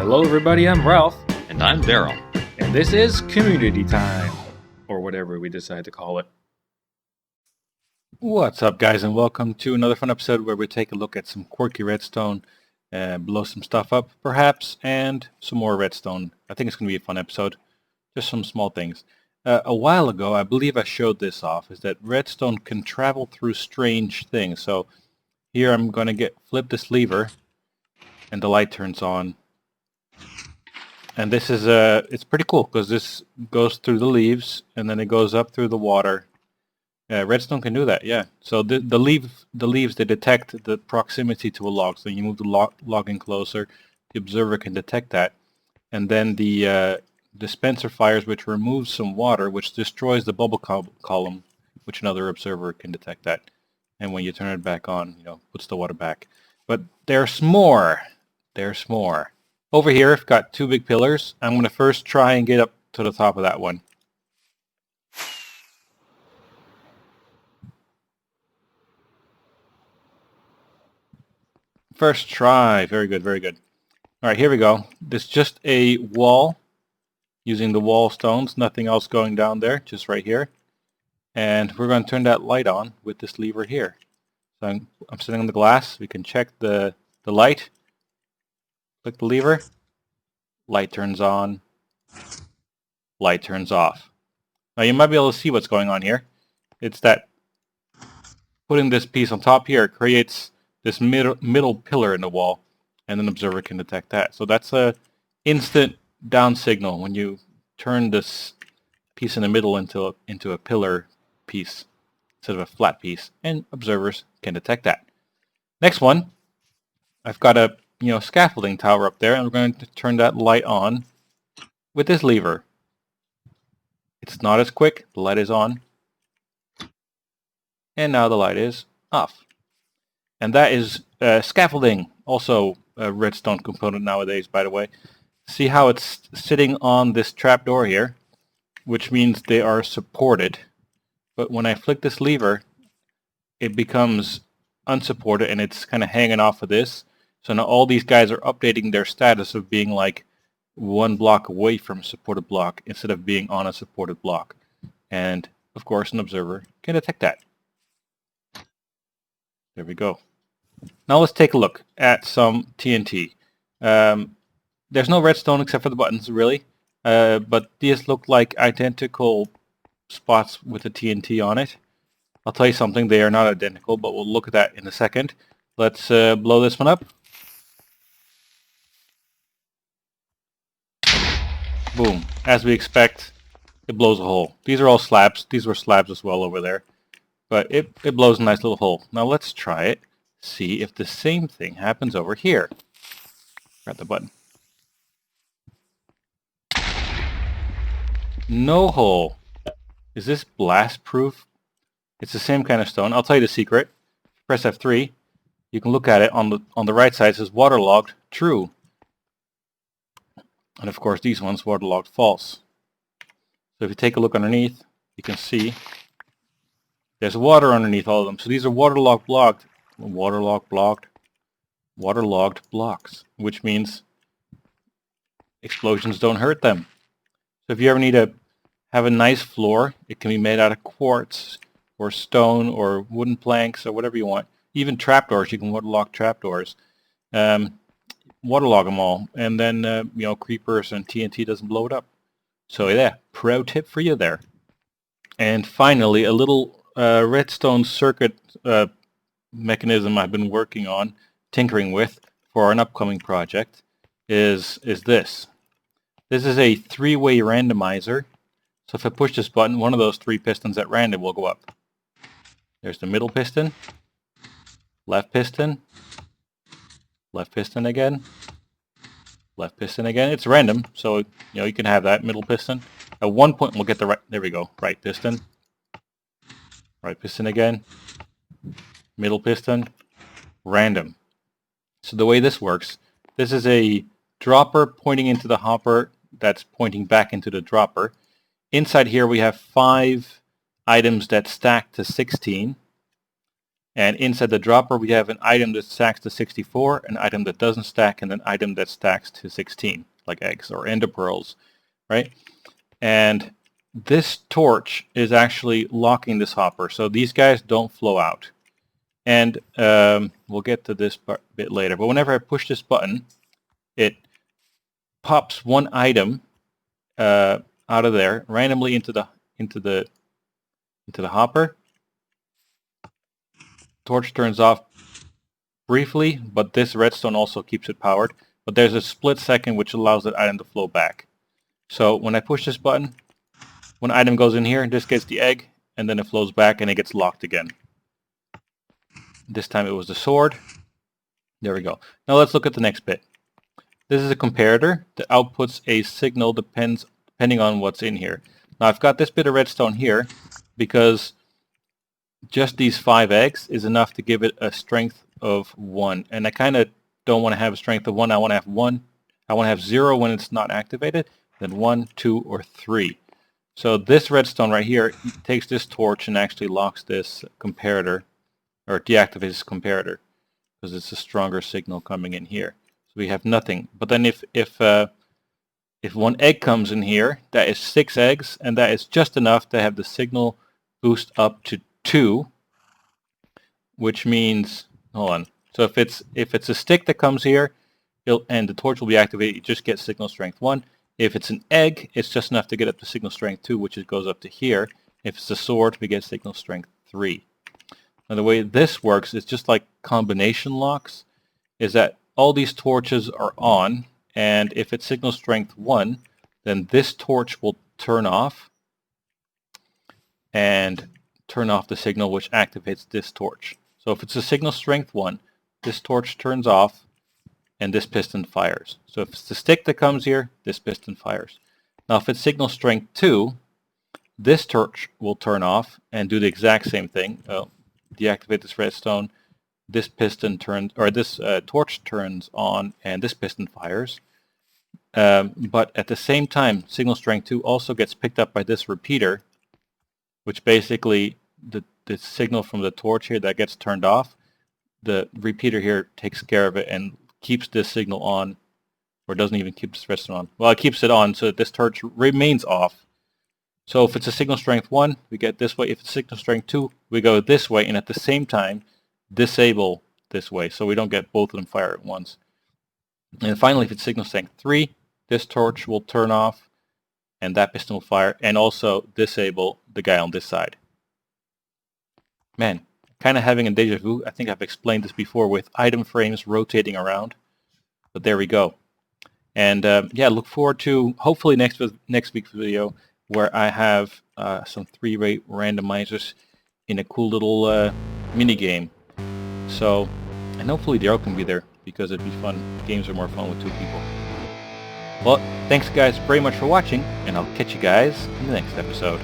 Hello everybody, I'm Ralph, And I'm Daryl. and this is Community Time, or whatever we decide to call it. What's up guys, and welcome to another fun episode where we take a look at some quirky redstone, blow some stuff up perhaps, and some more redstone. I think it's going to be a fun episode, just some small things. A while ago, I believe I showed this off, is that redstone can travel through strange things. So here I'm going to flip this lever, and the light turns on. And this is it's pretty cool because this goes through the leaves and then it goes up through the water. Redstone can do that, yeah. So the leaves they detect the proximity to a log. So you move the log in closer, the observer can detect that, and then the dispenser fires, which removes some water, which destroys the bubble column, which another observer can detect that. And when you turn it back on, puts the water back. But there's more. There's more. Over here, I've got two big pillars. I'm going to first try and get up to the top of that one. First try. Very good, very good. All right, here we go. This is just a wall using the wall stones. Nothing else going down there, just right here. And we're going to turn that light on with this lever here. So I'm sitting on the glass. We can check the light. Click the lever. Light turns on. Light turns off. Now you might be able to see what's going on here. It's that putting this piece on top here creates this middle pillar in the wall, and an observer can detect that. So that's a instant down signal when you turn this piece in the middle into a pillar piece instead of a flat piece, and observers can detect that. Next one, I've got a scaffolding tower up there, and we're going to turn that light on with this lever. It's not as quick. The light is on. And now the light is off. And that is scaffolding, also a redstone component nowadays, by the way. See how it's sitting on this trapdoor here, which means they are supported. But when I flick this lever, it becomes unsupported, and it's kind of hanging off of this. So now all these guys are updating their status of being like one block away from a supported block instead of being on a supported block. And of course an observer can detect that. There we go. Now let's take a look at some TNT. There's no redstone except for the buttons, really. But these look like identical spots with the TNT on it. I'll tell you something, they are not identical, but we'll look at that in a second. Let's blow this one up. Boom. As we expect, it blows a hole. These are all slabs. These were slabs as well over there. But it blows a nice little hole. Now let's try it. See if the same thing happens over here. Grab the button. No hole. Is this blast proof? It's the same kind of stone. I'll tell you the secret. Press F3. You can look at it on the right side. It says waterlogged true. And of course these ones waterlogged false. So if you take a look underneath, you can see there's water underneath all of them. So these are waterlogged blocks, which means explosions don't hurt them. So if you ever need to have a nice floor, it can be made out of quartz or stone or wooden planks or whatever you want. Even trapdoors, you can waterlog trapdoors. Waterlog them all, and then creepers and TNT doesn't blow it up. So yeah, pro tip for you there. And finally, a little redstone circuit mechanism I've been working on, tinkering with for an upcoming project is this. This is a three-way randomizer. So if I push this button, one of those three pistons at random will go up. There's the middle piston, left piston again, left piston again. It's random, so you can have that middle piston. At one point we'll get the right, there we go, right piston again, middle piston, random. So the way this works, this is a dropper pointing into the hopper that's pointing back into the dropper. Inside here we have 5 items that stack to 16. And inside the dropper we have an item that stacks to 64, an item that doesn't stack, and an item that stacks to 16, like eggs or ender pearls, right? And this torch is actually locking this hopper, so these guys don't flow out. And we'll get to this bit later, but whenever I push this button, it pops one item out of there randomly into the hopper. Torch turns off briefly, but this redstone also keeps it powered. But there's a split second which allows that item to flow back. So when I push this button, one item goes in here, this gets the egg, and then it flows back and it gets locked again. This time it was the sword. There we go. Now let's look at the next bit. This is a comparator that outputs a signal depending on what's in here. Now I've got this bit of redstone here because just these 5 eggs is enough to give it a strength of 1. And I kind of don't want to have a strength of 1. I want to have 1. I want to have 0 when it's not activated, then 1, 2, or 3. So this redstone right here takes this torch and actually locks this comparator, or deactivates this comparator, because it's a stronger signal coming in here. So we have nothing. But then if one egg comes in here, that is 6 eggs, and that is just enough to have the signal boost up to 2, which means, hold on. So if it's a stick that comes here, and the torch will be activated, you just get signal strength 1. If it's an egg, it's just enough to get up to signal strength 2, which it goes up to here. If it's a sword, we get signal strength 3. Now the way this works is just like combination locks, is that all these torches are on, and if it's signal strength 1, then this torch will turn off and turn off the signal which activates this torch. So if it's a signal strength 1, this torch turns off and this piston fires. So if it's the stick that comes here, this piston fires. Now if it's signal strength 2, this torch will turn off and do the exact same thing. Deactivate this redstone, this piston turns, or this torch turns on, and this piston fires. But at the same time, signal strength 2 also gets picked up by this repeater, which basically the signal from the torch here that gets turned off, the repeater here takes care of it and keeps this signal on, or doesn't even keep this redstone on. Well, it keeps it on so that this torch remains off. So if it's a signal strength 1, we get this way. If it's signal strength 2, we go this way, and at the same time disable this way, so we don't get both of them fire at once. And finally, if it's signal strength 3, this torch will turn off, and that piston will fire, and also disable the guy on this side. Man, kind of having a deja vu. I think I've explained this before with item frames rotating around, but there we go. And yeah, look forward to hopefully next week's video, where I have some 3-way randomizers in a cool little mini game. So, and hopefully Daryl can be there, because it'd be fun. Games are more fun with 2 people. Well, thanks guys very much for watching, and I'll catch you guys in the next episode.